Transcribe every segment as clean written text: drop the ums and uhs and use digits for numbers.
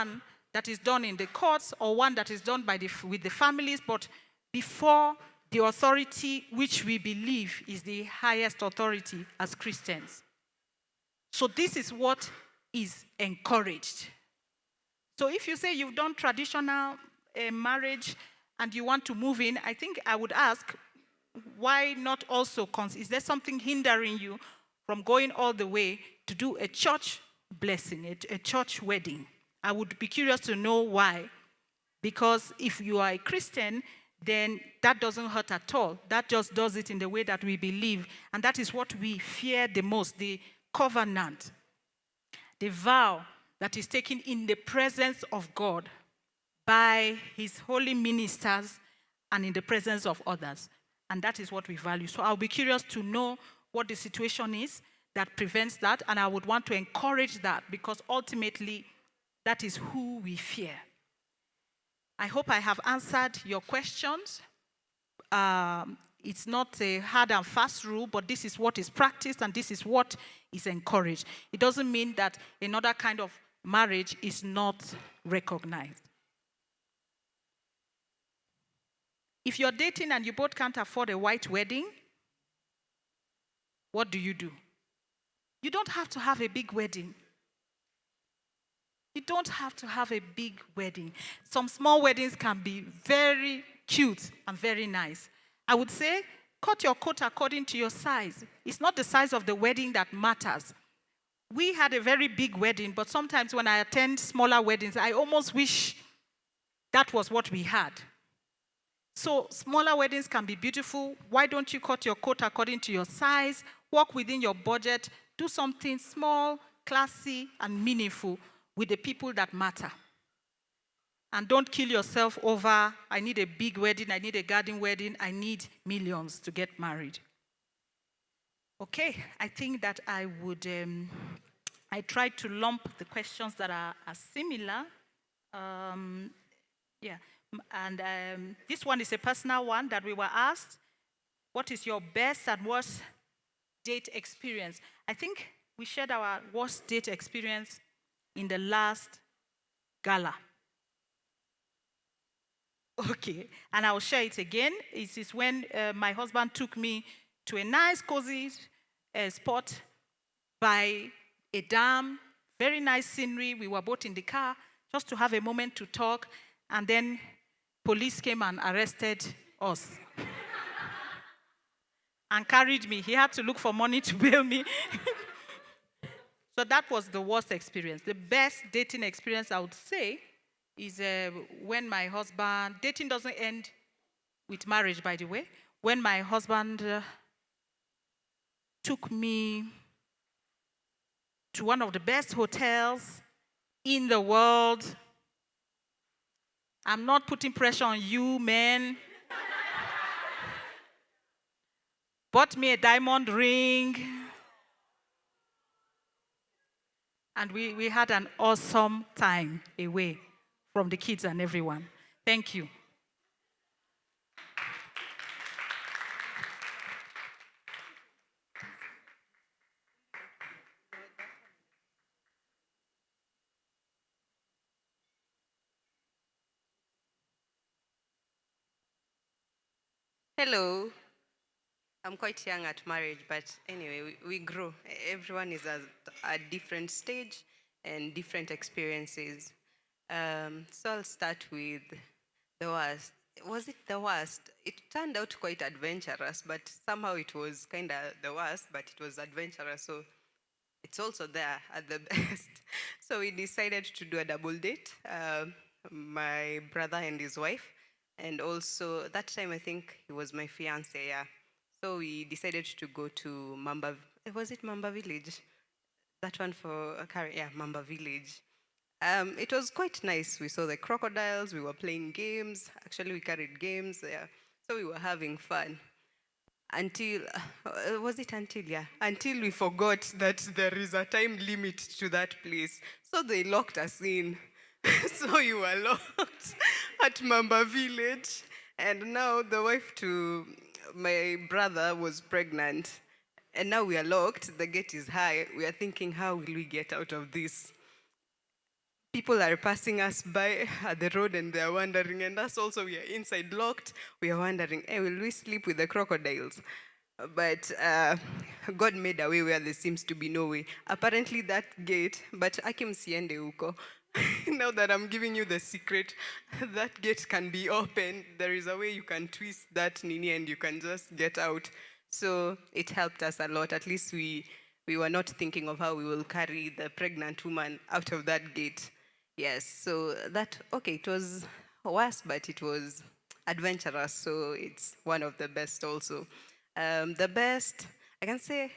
one that is done in the courts or one that is done with the families, but before the authority which we believe is the highest authority as Christians. So this is what is encouraged. So if you say you've done traditional marriage and you want to move in, I think I would ask, why not also, is there something hindering you from going all the way to do a church blessing, a church wedding? I would be curious to know why. Because if you are a Christian, then that doesn't hurt at all. That just does it in the way that we believe. And that is what we fear the most, the covenant, the vow that is taken in the presence of God by his holy ministers and in the presence of others. And that is what we value. So I'll be curious to know what the situation is that prevents that. And I would want to encourage that, because ultimately that is who we fear. I hope I have answered your questions. It's not a hard and fast rule, but this is what is practiced and this is what is encouraged. It doesn't mean that another kind of marriage is not recognized. If you're dating and you both can't afford a white wedding, what do? You don't have to have a big wedding. You don't have to have a big wedding. Some small weddings can be very cute and very nice. I would say, cut your coat according to your size. It's not the size of the wedding that matters. We had a very big wedding, but sometimes when I attend smaller weddings, I almost wish that was what we had. So smaller weddings can be beautiful. Why don't you cut your coat according to your size, work within your budget, do something small, classy, and meaningful with the people that matter. And don't kill yourself over, I need a big wedding, I need a garden wedding, I need millions to get married. Okay, I think that I tried to lump the questions that are similar. And this one is a personal one that we were asked. What is your best and worst date experience? I think we shared our worst date experience in the last gala. Okay, and I'll share it again. It is when my husband took me to a nice, cozy spot by a dam, very nice scenery. We were both in the car just to have a moment to talk, and then police came and arrested us and carried me. He had to look for money to bail me. So that was the worst experience. The best dating experience, I would say, is when my husband, dating doesn't end with marriage, by the way, when my husband took me to one of the best hotels in the world. I'm not putting pressure on you, men. Bought me a diamond ring. And we had an awesome time away from the kids and everyone. Thank you. Hello. I'm quite young at marriage, but anyway, we grow. Everyone is at a different stage and different experiences. So I'll start with the worst. Was it the worst? It turned out quite adventurous, but somehow it was kind of the worst, but it was adventurous. So it's also there at the best. So we decided to do a double date, my brother and his wife. And also, that time I think he was my fiance, yeah. So we decided to go to Mamba, was it Mamba Village? That one for, yeah, Mamba Village. It was quite nice. We saw the crocodiles, we were playing games. Actually, we carried games, yeah. So we were having fun. Until, was it until, yeah? Until we forgot that there is a time limit to that place. So they locked us in. So you were locked at Mamba Village. And now the wife to my brother was pregnant. And now we are locked. The gate is high. We are thinking, how will we get out of this? people are passing us by at the road and they are wondering, and us also, we are inside locked. We are wondering, hey, will we sleep with the crocodiles? But God made a way where there seems to be no way. Apparently, that gate, but Akim Siende Uko. Now that I'm giving you the secret, that gate can be open. There is a way you can twist that nini and you can just get out. So it helped us a lot. At least we were not thinking of how we will carry the pregnant woman out of that gate. Yes, so that, okay, it was worse, but it was adventurous. So it's one of the best also. The best, I can say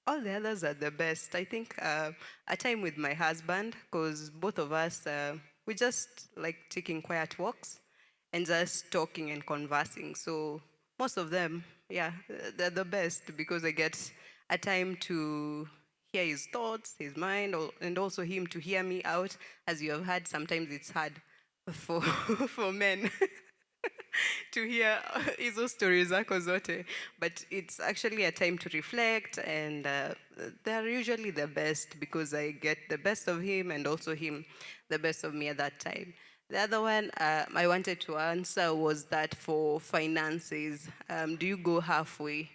all the others are the best. I think a time with my husband, because both of us, we just like taking quiet walks and just talking and conversing. So most of them, yeah, they're the best because I get a time to hear his thoughts, his mind, and also him to hear me out. As you have heard, sometimes it's hard for for men to hear hizo stories zako zote, but it's actually a time to reflect, and they're usually the best because I get the best of him and also him the best of me at that time. The other one I wanted to answer was that for finances, do you go halfway?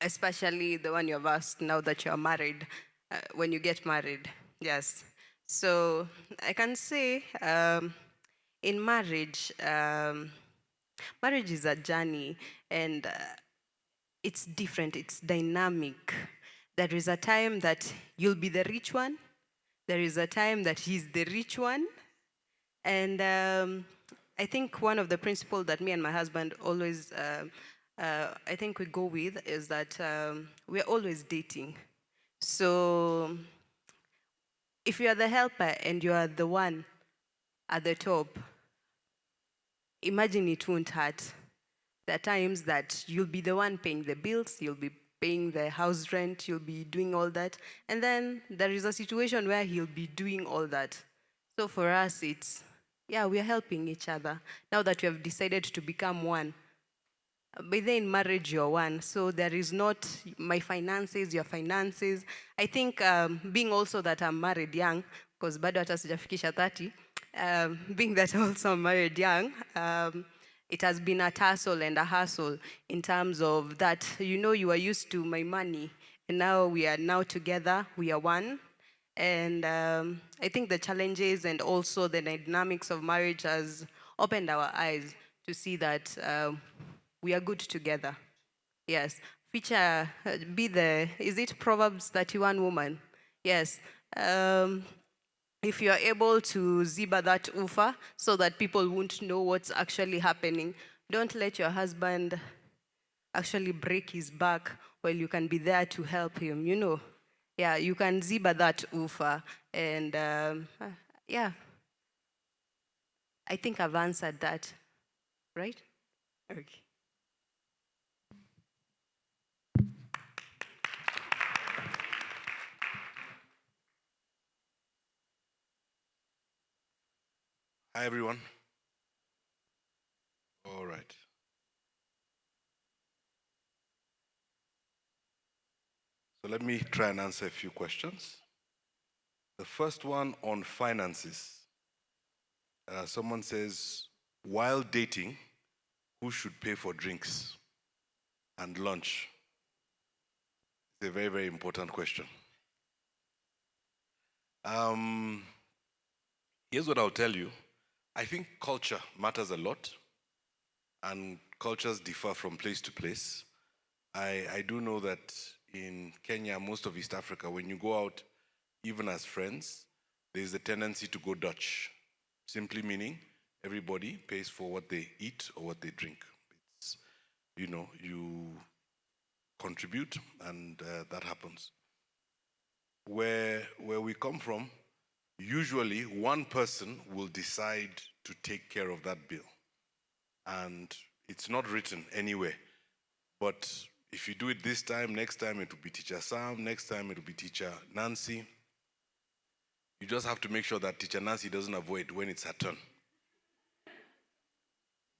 Especially the one you've asked now that you're married, when you get married. Yes. So I can say in marriage, marriage is a journey, and it's different, it's dynamic. There is a time that you'll be the rich one, there is a time that he's the rich one. And I think one of the principles that me and my husband always, I think we go with is that we're always dating. So if you are the helper and you are the one at the top, imagine it won't hurt. There are times that you'll be the one paying the bills, you'll be paying the house rent, you'll be doing all that. And then there is a situation where he'll be doing all that. So for us, it's, yeah, we are helping each other. Now that we have decided to become one, by then in marriage, you're one. So there is not my finances, your finances. I think being also that I'm married young, because bado hata sijafikisha 30, being that also I'm married young, it has been a tussle and a hustle in terms of that, you are used to my money, and now we are now together, we are one. And I think the challenges and also the dynamics of marriage has opened our eyes to see that we are good together. Yes. Feature, is it Proverbs 31 woman? Yes. If you are able to ziba that ufa so that people won't know what's actually happening, don't let your husband actually break his back while you can be there to help him, Yeah, you can ziba that ufa. And yeah, I think I've answered that, right? Okay. Hi, everyone. All right. So let me try and answer a few questions. The first one on finances. Someone says, while dating, who should pay for drinks and lunch? It's a very, very important question. Um, Here's what I'll tell you. I think culture matters a lot, and cultures differ from place to place. I do know that in Kenya, most of East Africa, when you go out, even as friends, there's a tendency to go Dutch, simply meaning everybody pays for what they eat or what they drink. It's, you contribute, and that happens. Where we come from, usually one person will decide to take care of that bill, and it's not written anywhere. But if you do it this time, next time it will be teacher Sam, next time it will be teacher Nancy. You just have to make sure that teacher Nancy doesn't avoid when it's her turn.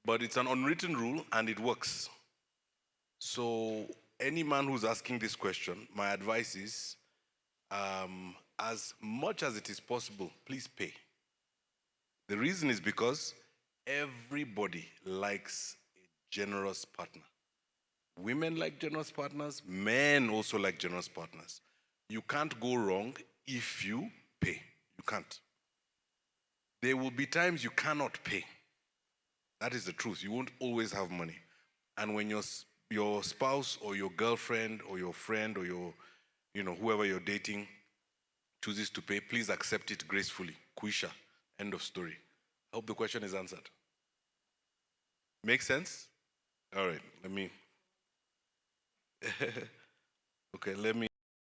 But it's an unwritten rule and it works. So any man who's asking this question, my advice is as much as it is possible, please pay. The reason is because everybody likes a generous partner. Women like generous partners, men also like generous partners. You can't go wrong if you pay. You can't. There will be times you cannot pay. That is the truth. You won't always have money. And when your spouse or your girlfriend or your friend or your, whoever you're dating chooses to pay, please accept it gracefully. Quisha. End of story. I hope the question is answered. Make sense? All right, let me. Okay, let me.